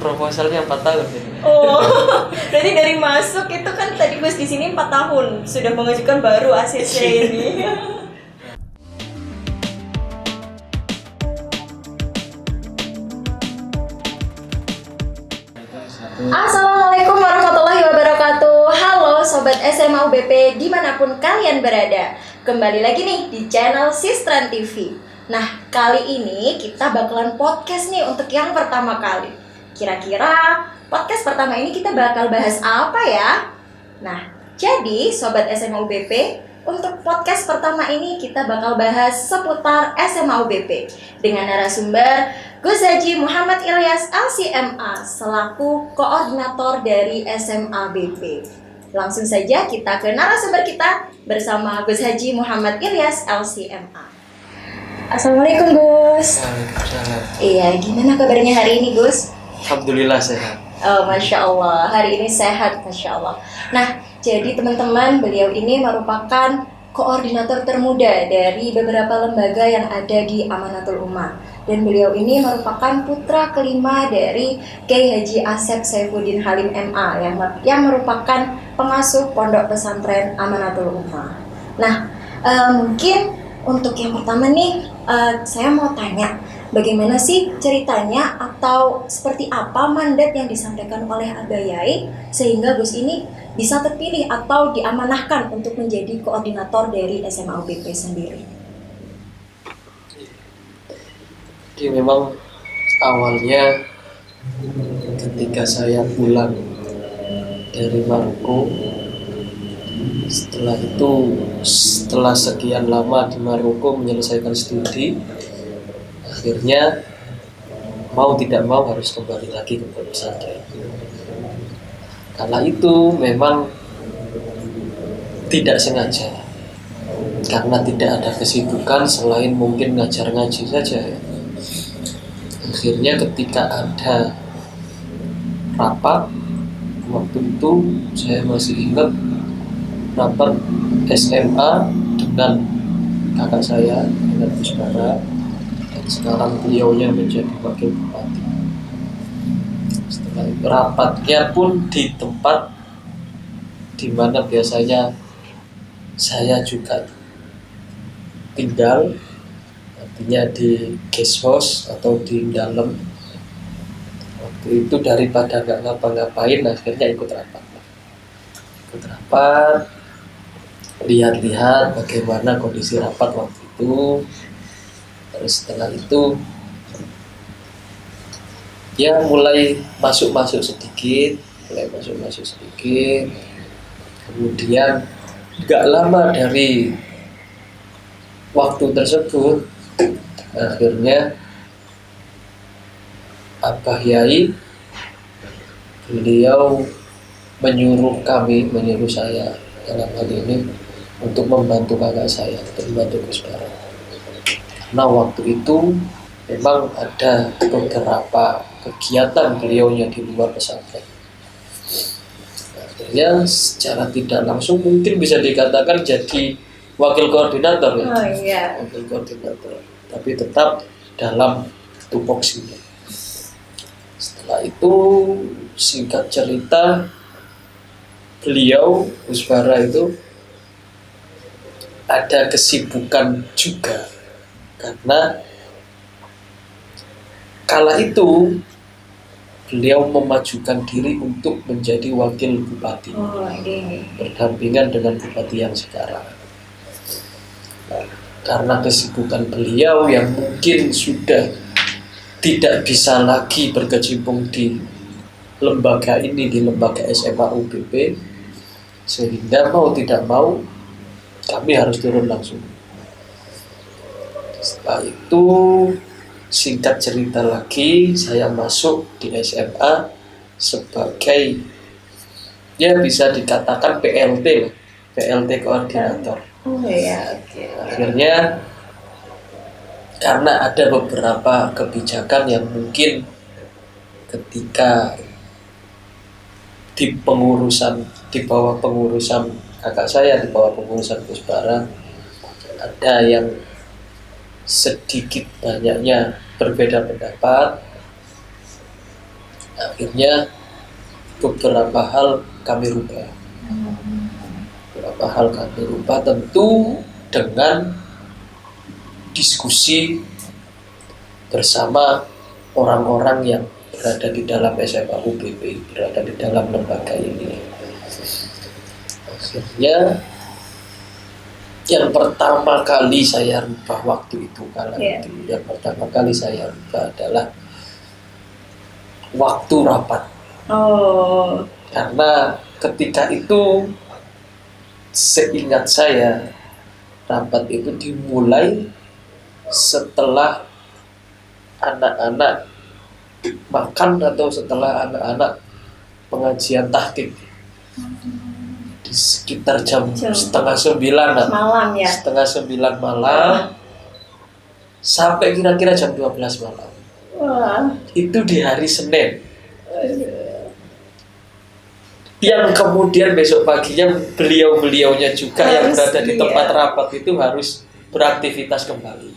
proposalnya 4 tahun ini. Oh, berarti dari masuk itu kan tadi Gus di sini 4 tahun sudah mengajukan baru ACC ini. Assalamualaikum warahmatullahi wabarakatuh. Halo Sobat SMA UBP dimanapun kalian berada. Kembali lagi nih di channel Sistran TV. Nah, kali ini kita bakalan podcast nih untuk yang pertama kali. Kira-kira podcast pertama ini kita bakal bahas apa ya? Nah, jadi Sobat SMA UBP, untuk podcast pertama ini kita bakal bahas seputar SMA UBP dengan narasumber Gus Haji Muhammad Ilyas LCMA selaku koordinator dari SMA BP. Langsung saja kita ke narasumber kita bersama Gus Haji Muhammad Ilyas LCMA. Assalamualaikum Gus. Waalaikumsalam. Iya, gimana kabarnya hari ini Gus? Alhamdulillah sehat. Oh, Masya Allah, hari ini sehat, Masya Allah. Nah, jadi teman-teman, beliau ini merupakan koordinator termuda dari beberapa lembaga yang ada di Amanatul Ummah. Dan beliau ini merupakan putra kelima dari Kiai Haji Asep Saifuddin Halim MA yang merupakan pengasuh pondok pesantren Amanatul Ummah. Nah, mungkin untuk yang pertama nih, saya mau tanya, bagaimana sih ceritanya atau seperti apa mandat yang disampaikan oleh Abah Yai sehingga Gus ini bisa terpilih atau diamanahkan untuk menjadi koordinator dari SMA UBP sendiri? Jadi memang awalnya ketika saya pulang dari Maroko, setelah sekian lama di Maroko menyelesaikan studi, akhirnya mau tidak mau harus kembali lagi ke pesantren. Kala itu memang tidak sengaja, karena tidak ada kesibukan selain mungkin ngajar ngaji saja. Akhirnya ketika ada rapat, waktu itu saya masih ingat rapat SMA dengan kakak saya, dengan Gus Bara, dan sekarang beliaunya menjadi wakil bupati. Setelah itu rapatnya pun di tempat di mana biasanya saya juga tinggal, artinya di guest house atau di dalam. Waktu itu daripada nggak ngapa-ngapain, akhirnya ikut rapat, lihat-lihat bagaimana kondisi rapat waktu itu. Terus setelah itu ya mulai masuk sedikit. Kemudian gak lama dari waktu tersebut, akhirnya Abah Yai beliau menyuruh saya dalam hal ini untuk membantu kakak saya, untuk membantu Gus Bara. Karena waktu itu memang ada beberapa kegiatan beliaunya di luar pesantren. Akhirnya secara tidak langsung mungkin bisa dikatakan jadi wakil koordinator ya. Oh iya. Wakil koordinator, tapi tetap dalam tupoksinya. Setelah itu singkat cerita, beliau Gus Bara itu ada kesibukan juga, karena kala itu beliau memajukan diri untuk menjadi wakil bupati, berdampingan dengan bupati yang sekarang. Nah, karena kesibukan beliau yang mungkin sudah tidak bisa lagi berkecimpung di lembaga ini, di lembaga SMA UBP, sehingga mau tidak mau kami harus turun langsung. Setelah itu singkat cerita lagi, saya masuk di SMA sebagai ya bisa dikatakan PLT koordinator. Oh iya, oke. Akhirnya karena ada beberapa kebijakan yang mungkin ketika di bawah pengurusan kakak saya, di bawah pengurusan Gus Bara, ada yang sedikit banyaknya berbeda pendapat. Akhirnya beberapa hal kami rubah. Beberapa hal kami rubah tentu dengan diskusi bersama orang-orang yang berada di dalam SMA UBP, berada di dalam lembaga ini. Akhirnya yang pertama kali saya rubah waktu itu yang pertama kali saya rubah adalah waktu rapat. Karena ketika itu seingat saya rapat itu dimulai setelah anak-anak makan atau setelah anak-anak pengajian tahqiq di sekitar jam 8:30 malam ya. 8:30 malam sampai kira-kira jam 12 malam. Wah. Itu di hari Senin. Yang kemudian besok paginya beliau-beliaunya juga yang berada di tempat rapat itu harus beraktivitas kembali.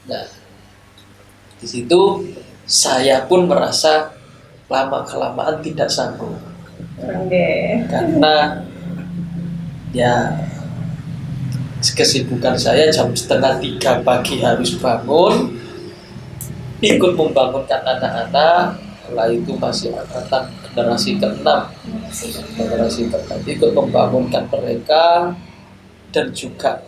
Nah, di situ saya pun merasa lama-kelamaan tidak sanggup. Karena ya kesibukan saya jam 2:30 pagi harus bangun, ikut membangunkan anak-anak. Setelah itu masih angkatan generasi ke-6, ikut membangunkan mereka dan juga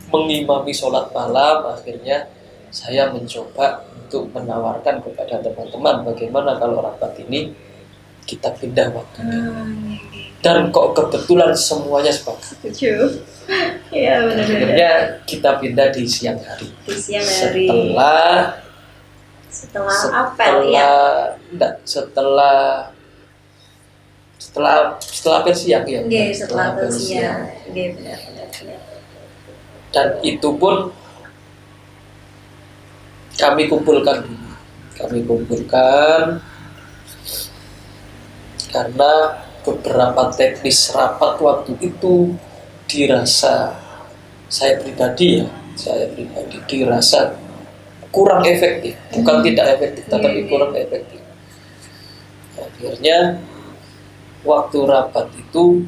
mengimami sholat malam. Akhirnya saya mencoba untuk menawarkan kepada teman-teman bagaimana kalau rapat ini kita pindah waktunya. Dan kok kebetulan semuanya sepakat. Iya, benar-benar. Akhirnya kita pindah di siang hari. Di siang hari. Setelah apel ya? Setelah apel siang ya. Setelah apel siang. Benar. Dan itu pun kami kumpulkan karena beberapa teknis rapat waktu itu dirasa saya pribadi dirasa kurang efektif, bukan tidak efektif, tetapi kurang efektif. Akhirnya waktu rapat itu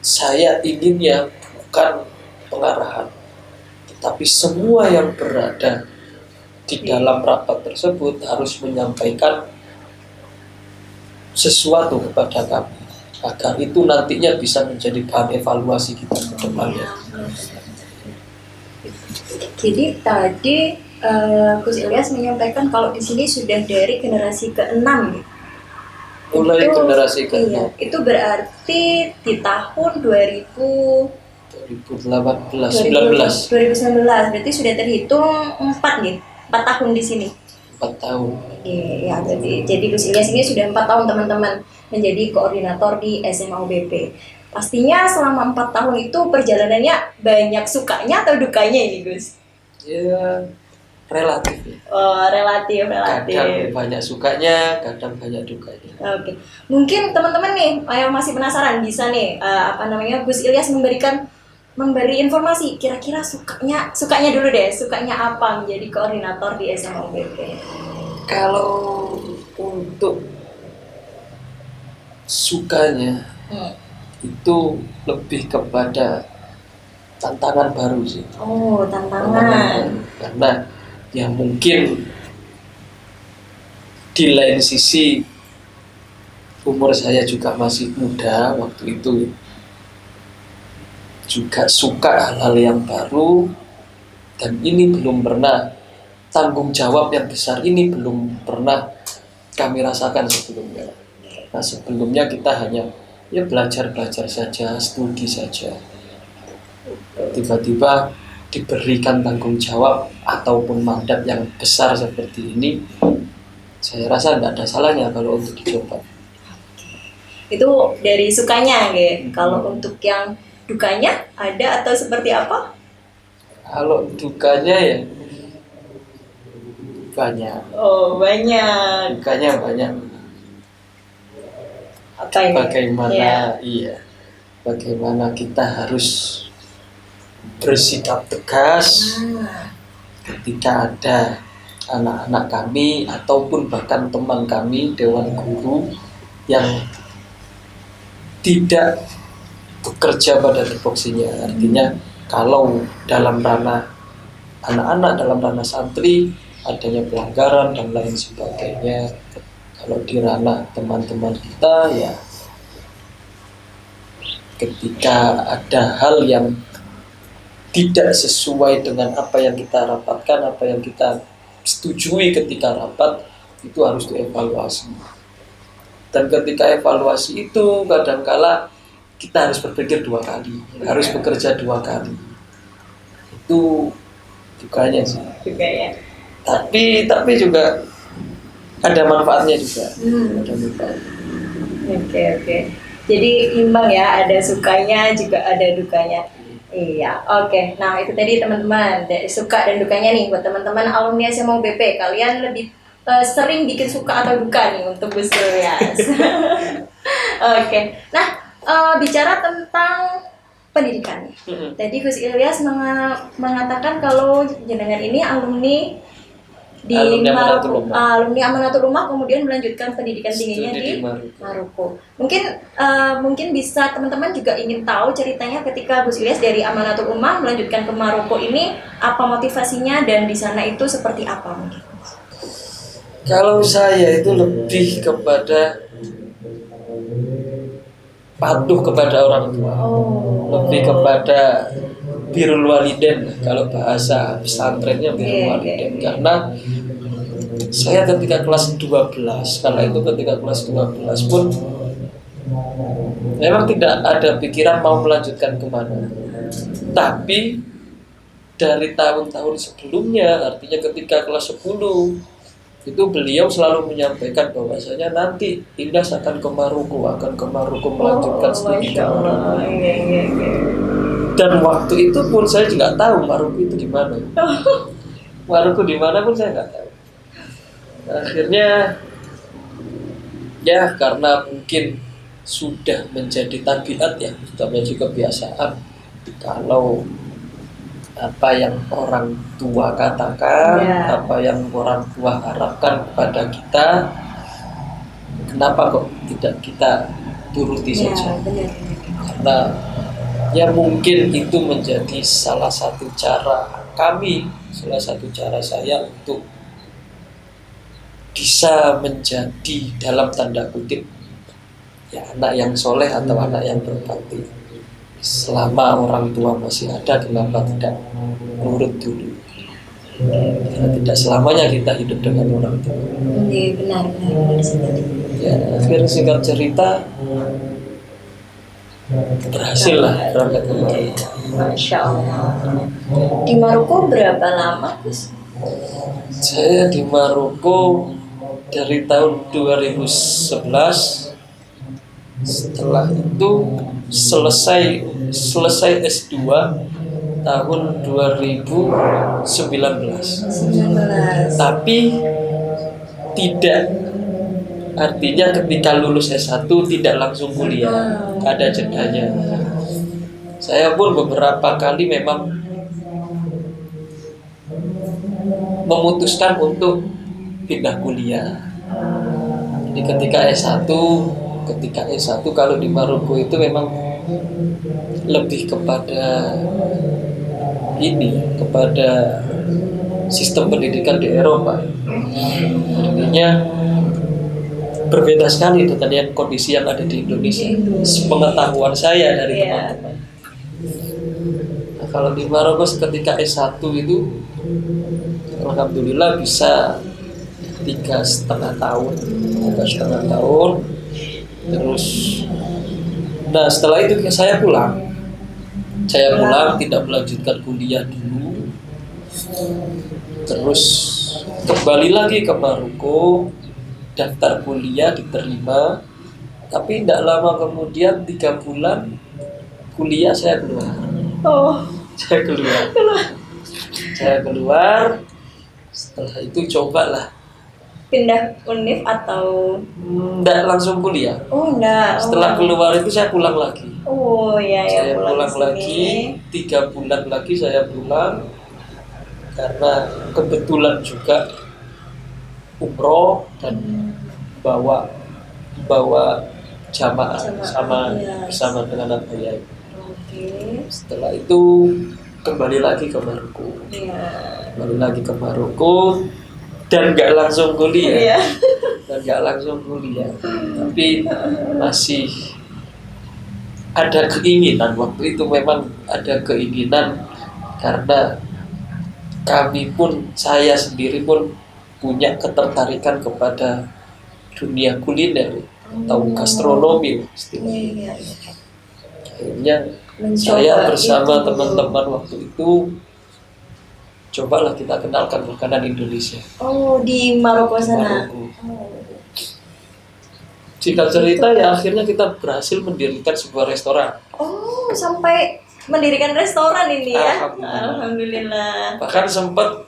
saya inginnya bukan pengarahan, tetapi semua yang berada di dalam rapat tersebut harus menyampaikan sesuatu kepada kami agar itu nantinya bisa menjadi bahan evaluasi kita ke depannya. Jadi tadi Gus Ilyas menyampaikan kalau di sini sudah dari generasi ke-6 gitu. Mulai itu, generasi ke-6. Iya, itu berarti di tahun 2019. Berarti sudah terhitung 4 tahun di sini. 4 tahun. Iya, jadi Gus Ilyas ini sudah 4 tahun teman-teman menjadi koordinator di SMA UBP. Pastinya selama 4 tahun itu perjalanannya banyak sukanya atau dukanya ini Gus? Ya, relatif ya. Relatif. Kadang banyak sukanya, kadang banyak dukanya. Oke. Mungkin teman-teman nih yang masih penasaran bisa nih Gus Ilyas memberi informasi kira-kira sukanya dulu deh, sukanya apa menjadi koordinator di SMA UBP? Kalau untuk sukanya itu lebih kepada tantangan baru sih. Tantangan. Karena ya mungkin di lain sisi umur saya juga masih muda waktu itu, juga suka hal-hal yang baru, dan ini belum pernah, tanggung jawab yang besar ini belum pernah kami rasakan sebelumnya. Nah, sebelumnya kita hanya ya belajar saja, studi saja. Tiba-tiba diberikan tanggung jawab ataupun mandat yang besar seperti ini, saya rasa tidak ada salahnya kalau untuk dicoba. Itu dari sukanya gitu. Kalau untuk yang dukanya ada atau seperti apa? Kalau dukanya ya banyak. Banyak. Dukanya banyak. Apa ini? Bagaimana kita harus bersikap tegas ketika ada anak-anak kami ataupun bahkan teman kami dewan guru yang tidak bekerja pada tupoksinya. Artinya kalau dalam ranah anak-anak, dalam ranah santri adanya pelanggaran dan lain sebagainya, kalau di ranah teman-teman kita ya ketika ada hal yang tidak sesuai dengan apa yang kita rapatkan, apa yang kita setujui ketika rapat, itu harus dievaluasi. Dan ketika evaluasi itu kadangkala kita harus berpikir 2 kali, harus bekerja 2 kali. Itu dukanya sih. Juga ya. Tapi juga ada manfaatnya juga. Ada manfaatnya. Oke. Jadi imbang ya, ada sukanya juga ada dukanya. Iya, oke. Nah itu tadi teman-teman, dari suka dan dukanya nih buat teman-teman alumni SMA UBP. Kalian lebih sering bikin suka atau duka nih untuk Gus Ilyas. Oke. Nah bicara tentang pendidikan nih. Tadi Gus Ilyas mengatakan kalau jenengan ini alumni di alumni Amanatul Ummah, kemudian melanjutkan pendidikan tingginya di Maroko. Mungkin bisa teman-teman juga ingin tahu ceritanya ketika Gus Ilyas dari Amanatul Ummah melanjutkan ke Maroko ini, apa motivasinya dan di sana itu seperti apa mungkin? Kalau saya itu lebih kepada patuh kepada orang tua, lebih kepada birrul walidain, kalau bahasa pesantrennya birrul walidain. Karena saya ketika kelas 12, karena itu ketika kelas 12 pun memang tidak ada pikiran mau melanjutkan kemana. Tapi dari tahun-tahun sebelumnya, artinya ketika kelas 10, itu beliau selalu menyampaikan bahwasanya nanti Ilyas akan ke Maroko, melanjutkan studi ke Maroko. Dan waktu itu pun saya juga tahu Maroko itu di mana. Maroko di mana pun saya nggak tahu. Akhirnya ya karena mungkin sudah menjadi tabiat ya, sudah menjadi kebiasaan. Kalau apa yang orang tua katakan, apa yang orang tua harapkan kepada kita, kenapa kok tidak kita turuti saja? Karena ya mungkin itu menjadi salah satu cara kami, salah satu cara saya untuk bisa menjadi dalam tanda kutip ya anak yang soleh atau anak yang berbakti. Selama orang tua masih ada, kenapa tidak nurut dulu? Karena tidak selamanya kita hidup dengan orang tua. Iya benar. Ya, akhirnya singkat cerita berhasil lah berangkat ke Maroko. Masya Allah. Di Maroko berapa lama, Gus? Saya di Maroko dari tahun 2011. Setelah itu selesai S2 tahun 2019. Tapi tidak, artinya ketika lulus S1 tidak langsung kuliah, ada jedanya. Saya pun beberapa kali memang memutuskan untuk pindah kuliah. Jadi ketika S1 kalau di Maroko itu memang lebih kepada sistem pendidikan di Eropa. Artinya berbeda sekali dengan kondisi yang ada di Indonesia. Pengetahuan saya dari teman-teman. Nah, kalau di Maroko ketika S1 itu alhamdulillah bisa 3,5 tahun. Terus nah setelah itu saya pulang tidak melanjutkan kuliah dulu, terus kembali lagi ke Maroko, daftar kuliah diterima, tapi tidak lama kemudian 3 bulan kuliah saya keluar. Saya keluar. Setelah itu cobalah pindah univ atau enggak langsung kuliah. Setelah keluar itu saya pulang lagi. Saya pulang lagi 3 bulan lagi saya pulang karena kebetulan juga umroh dan bawa jamaah bersama dengan Abah Yai. Setelah itu kembali lagi ke Maroko. Dan nggak langsung kuliah. Tapi masih ada keinginan, waktu itu memang ada keinginan karena saya sendiri pun punya ketertarikan kepada dunia kuliner atau gastronomi istilahnya. Akhirnya saya bersama teman-teman waktu itu cobalah kita kenalkan makanan Indonesia. Di Maroko sana. Singkat cerita ya akhirnya kita berhasil mendirikan sebuah restoran. Sampai mendirikan restoran ini ya. Alhamdulillah. Bahkan sempat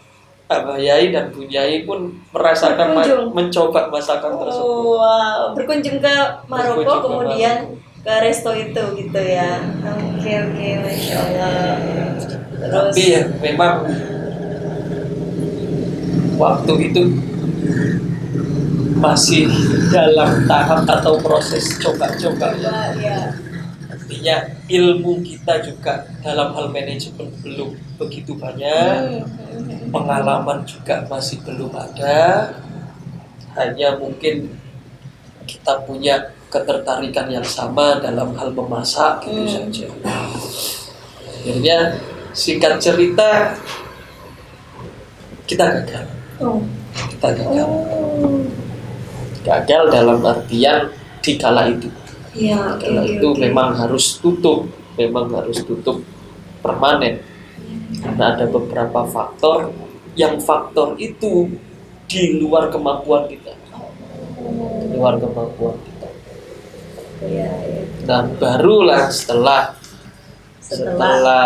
Abah Yai dan Bu Yai pun merasakan mencoba masakan tersebut. Wow, berkunjung ke Maroko kemudian ke resto itu gitu ya. Oke, Masya Allah. Tapi ya memang waktu itu masih dalam tahap atau proses coba-coba ya. Artinya ilmu kita juga dalam hal manajemen belum begitu banyak, pengalaman juga masih belum ada, hanya mungkin kita punya ketertarikan yang sama dalam hal memasak gitu saja. Akhirnya singkat cerita kita gagal. Gagal dalam artian di kala itu. Itu memang harus tutup permanen. Karena ada beberapa faktor itu di luar kemampuan kita. Dan barulah setelah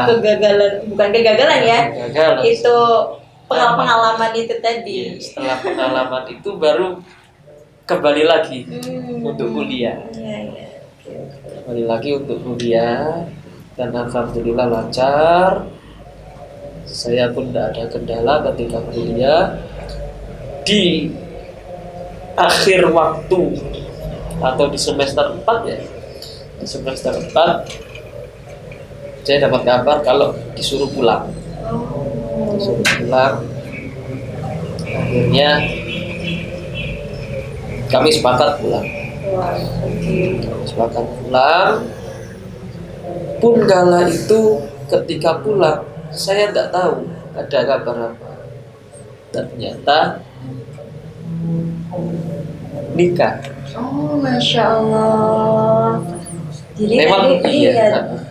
kegagalan, bukan kegagalan ya. Itu pengalaman itu tadi. Setelah pengalaman itu baru kembali lagi untuk kuliah. Kembali lagi untuk kuliah dan alhamdulillah lancar. Saya pun tidak ada kendala ketika kuliah. Di akhir waktu atau di semester 4 ya. Di semester 4 saya dapat kabar kalau disuruh pulang. Akhirnya kami sepakat pulang. Pun kala itu ketika pulang saya tidak tahu ada kabar apa. Ternyata nikah. Masya Allah. Jadi memang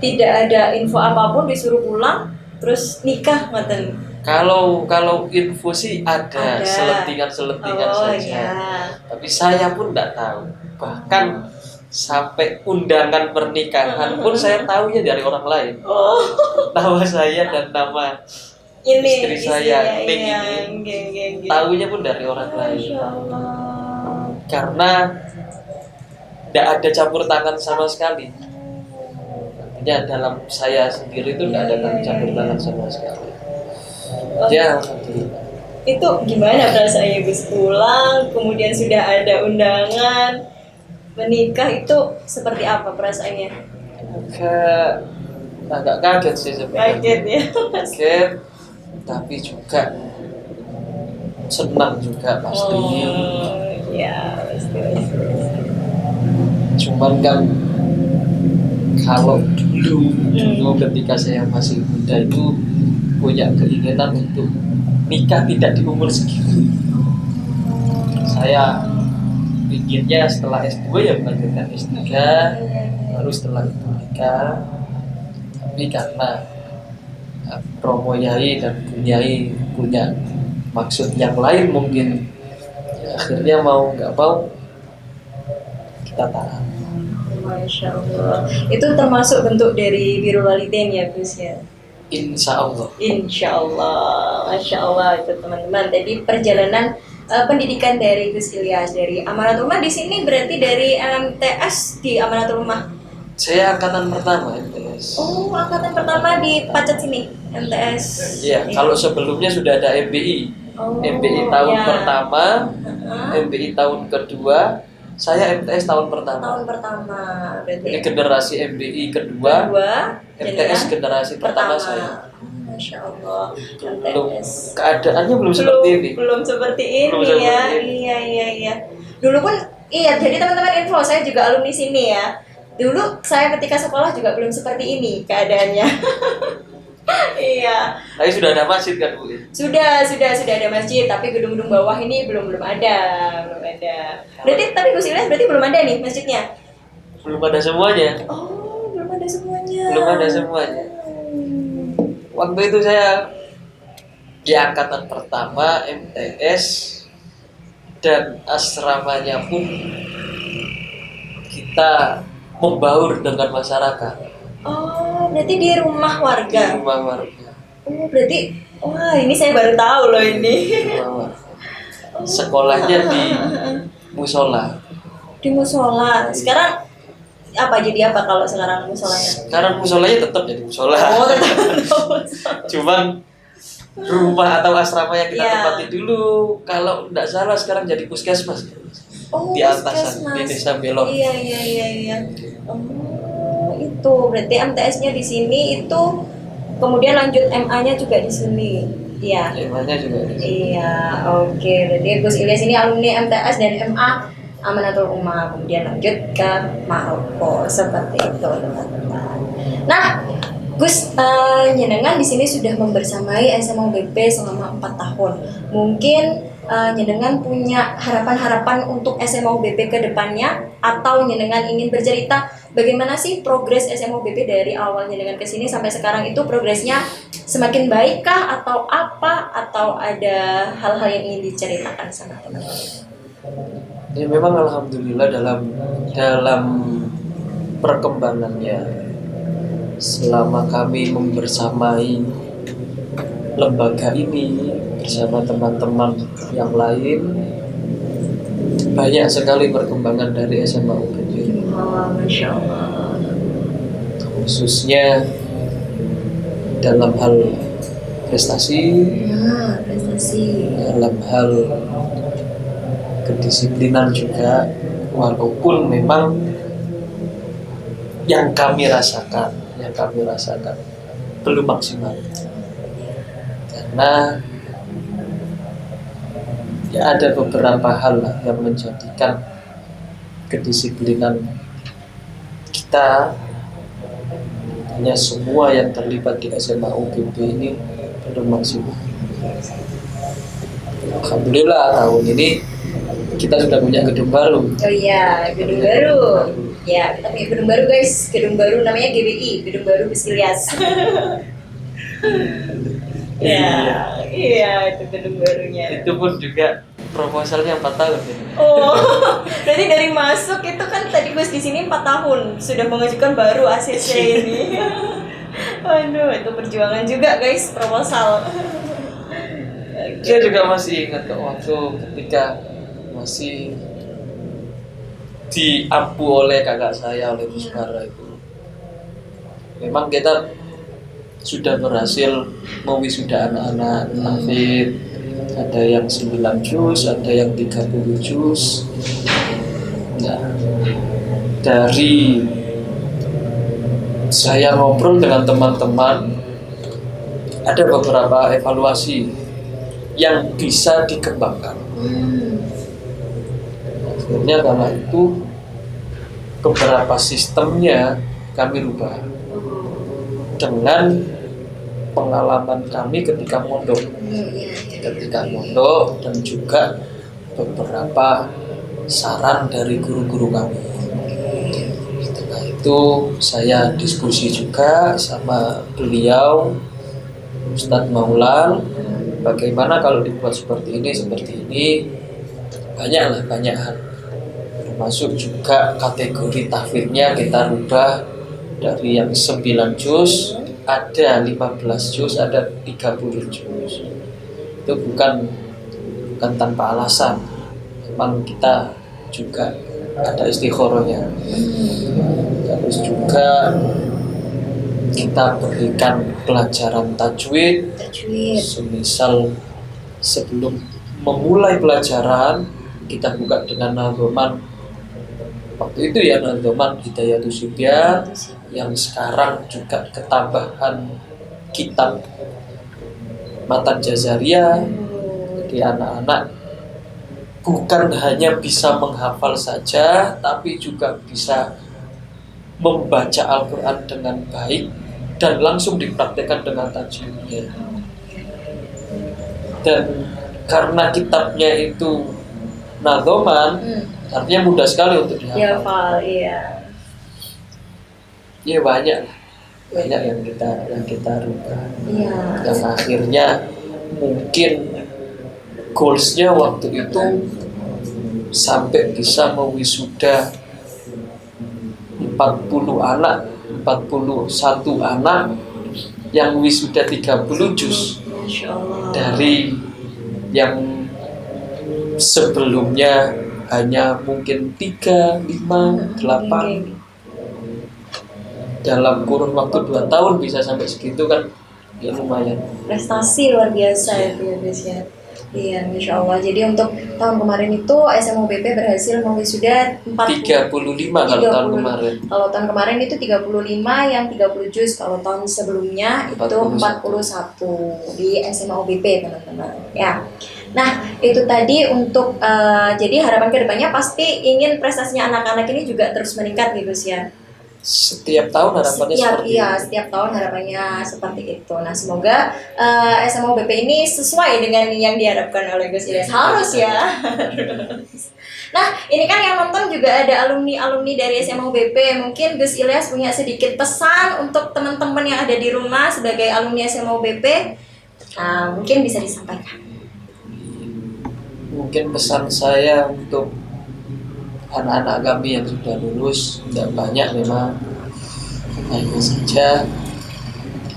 tidak ada info apapun, disuruh pulang terus nikah ngoten. Kalau info sih ada. Selentingan saja. Tapi saya pun tidak tahu. Bahkan sampai undangan pernikahan pun saya tahunya dari orang lain. Nama saya dan nama istri saya ini tahunya pun dari orang lain. Karena tidak ada campur tangan sama sekali. Artinya dalam saya sendiri itu tidak ada campur tangan sama sekali. Ya, alhamdulillah. Itu gimana perasaannya Gus pulang, kemudian sudah ada undangan menikah, itu seperti apa perasaannya? Agak kaget sih sebenarnya. Kaget ya. Kaget, tapi juga senang juga pasti. Ya, pasti. Cuman kan kalau dulu ketika saya masih muda itu punya keinginan untuk nikah tidak di umur segitu. Saya pikirnya setelah S2 ya melanjutkan S3, baru setelah itu nikah. Tapi karena Romo Yai dan Bu Yai punya maksud yang lain mungkin, ya akhirnya mau nggak mau kita tahan. Masya Allah. Itu termasuk bentuk dari birrul walidain ya Gus ya? Insya Allah. Masya Allah itu teman-teman. Jadi perjalanan pendidikan dari Gus Ilyas dari Amanatul Ummah di sini berarti dari MTS di Amanatul Ummah. Saya angkatan pertama MTS. Angkatan pertama di Pacet sini MTS. Iya, kalau sebelumnya sudah ada MBI. MBI tahun pertama MBI tahun kedua, saya MTS tahun pertama. Tahun pertama, berarti. Ini generasi MBI kedua, MTS generasi pertama saya. Masya Allah. MTS. Keadaannya belum seperti ini. Belum seperti ini ya. Iya. Dulu pun iya, jadi teman-teman info, saya juga alumni sini ya. Dulu saya ketika sekolah juga belum seperti ini keadaannya. Iya. Tapi sudah ada masjid kan Bu? Sudah ada masjid, tapi gedung-gedung bawah ini belum ada. Berarti tapi Gus Ilyas berarti belum ada nih masjidnya? Belum ada semuanya. Oh, belum ada semuanya. Waktu itu saya di angkatan pertama MTS dan asramanya pun kita membaur dengan masyarakat. Oh, berarti di rumah warga. Di rumah warga. Oh, berarti wah, ini saya baru tahu loh ini. Sekolahnya di musola. Di musola. Sekarang apa jadi apa kalau sekarang musolanya? Sekarang musolanya tetap jadi musola. Oh, tetap. Cuman rumah atau asrama yang kita tempati dulu, kalau tidak salah sekarang jadi puskesmas. Oh, di atasan di Desa Belok. Iya. Oh, itu berarti MTS-nya di sini itu, kemudian lanjut MA-nya juga di sini. Iya. MA-nya juga di sini. Iya, oke. Berarti Gus Ilyas ini alumni MTS dan MA Amanatul Ummah, kemudian lanjut ke Maroko, seperti itu teman-teman. Nah, Gus, nyenengan di sini sudah membersamai SMA UBP selama 4 tahun. Mungkin nyenengan punya harapan-harapan untuk SMA UBP ke depannya, atau nyenengan ingin bercerita bagaimana sih progres SMA UBP dari awal nyenengan ke sini sampai sekarang itu progresnya semakin baik kah atau apa, atau ada hal-hal yang ingin diceritakan sama teman-teman? Ya memang alhamdulillah dalam perkembangannya selama kami membersamai lembaga ini bersama teman-teman yang lain, banyak sekali perkembangan dari SMA UBP. Masya Allah. Khususnya dalam hal prestasi, dalam hal kedisiplinan juga, walaupun memang yang kami rasakan belum maksimal, karena ya ada beberapa hal yang menjadikan kedisiplinan kita, hanya semua yang terlibat di SMA UBP ini belum maksimal. Alhamdulillah tahun ini kita sudah punya gedung baru. Oh iya, gedung baru. Ya, kita punya gedung baru guys. Gedung baru namanya GBI, Gedung Baru Gus Ilyas. Iya, itu gedung barunya. Itu pun juga proposalnya 4 tahun. Oh, berarti dari masuk itu kan tadi Gus di sini 4 tahun sudah mengajukan baru ACC ini. Aduh, itu perjuangan juga guys, proposal. Saya juga masih ingat waktu ketika masih diampu oleh kakak saya, oleh Gus Bara itu. Memang kita sudah berhasil mewisuda anak-anak hafid, ada yang 9 juz, ada yang 30 juz. Nah, dari saya ngobrol dengan teman-teman, ada beberapa evaluasi yang bisa dikembangkan. Akhirnya karena itu beberapa sistemnya kami rubah dengan pengalaman kami ketika mondok dan juga beberapa saran dari guru-guru kami. Setelah itu saya diskusi juga sama beliau, Ustadz Maulan, bagaimana kalau dibuat seperti ini, banyak hal. Termasuk juga kategori tahfidnya kita rubah dari yang 9 juz, ada 15 juz, ada 30 juz. Itu bukan tanpa alasan. Memang kita juga ada istikharahnya. Terus juga kita berikan pelajaran tajwid. Semisal sebelum memulai pelajaran kita buka dengan nadzoman waktu itu ya, nadzoman Hidayatus Sibyan, yang sekarang juga ketambahan kitab Matan Jazariyah. Jadi anak-anak bukan hanya bisa menghafal saja, tapi juga bisa membaca Al-Quran dengan baik dan langsung dipraktekkan dengan tajwidnya. Dan karena kitabnya itu nadzoman, artinya mudah sekali untuk dihafal. Iya. Ya banyak yang kita rubah. Iya. Dan akhirnya mungkin goalsnya waktu itu sampai bisa mewisuda 41 anak yang wisuda 30 juz dari yang sebelumnya hanya mungkin 3, 5, 8 dalam kurun waktu 2 tahun bisa sampai segitu kan, ya lumayan. Prestasi luar biasa itu ya guys ya. Iya, Masya Allah. Jadi untuk tahun kemarin itu SMUBP berhasil mewisuda 35 kalau tahun kemarin. Kalau tahun kemarin itu 35 yang 30 juz. Kalau tahun sebelumnya itu 41 di SMUBP teman-teman. Ya. Nah, itu tadi untuk jadi harapan kedepannya pasti ingin prestasinya anak-anak ini juga terus meningkat nih Gus ya. Setiap tahun harapannya seperti itu. Setiap tahun harapannya seperti itu. Nah, semoga SMUBP ini sesuai dengan yang diharapkan oleh Gus Ilyas. Harus ya. Nah, ini kan yang nonton juga ada alumni-alumni dari SMUBP. Mungkin Gus Ilyas punya sedikit pesan untuk teman-teman yang ada di rumah sebagai alumni SMUBP. Mungkin bisa disampaikan. Mungkin pesan saya untuk anak-anak kami yang sudah lulus, tidak banyak memang, hanya saja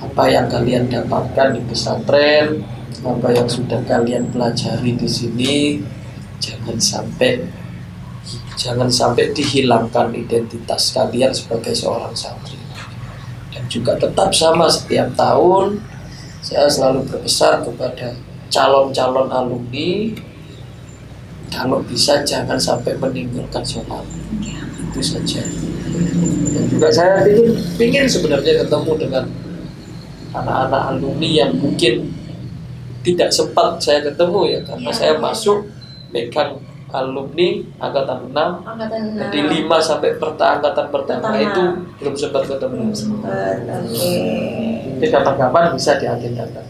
apa yang kalian dapatkan di pesantren, apa yang sudah kalian pelajari di sini, jangan sampai dihilangkan identitas kalian sebagai seorang santri. Dan juga tetap sama, setiap tahun saya selalu berpesan kepada calon-calon alumni, kalau bisa jangan sampai meninggalkan sholat. Itu saja. Dan juga saya ingin sebenarnya ketemu dengan anak-anak alumni yang mungkin tidak sempat saya ketemu ya, karena saya masuk pegang alumni angkatan 6. Jadi 5 sampai angkatan pertama itu belum sempat ketemu. Oke. Jadi kapan-kapan bisa diagendakan.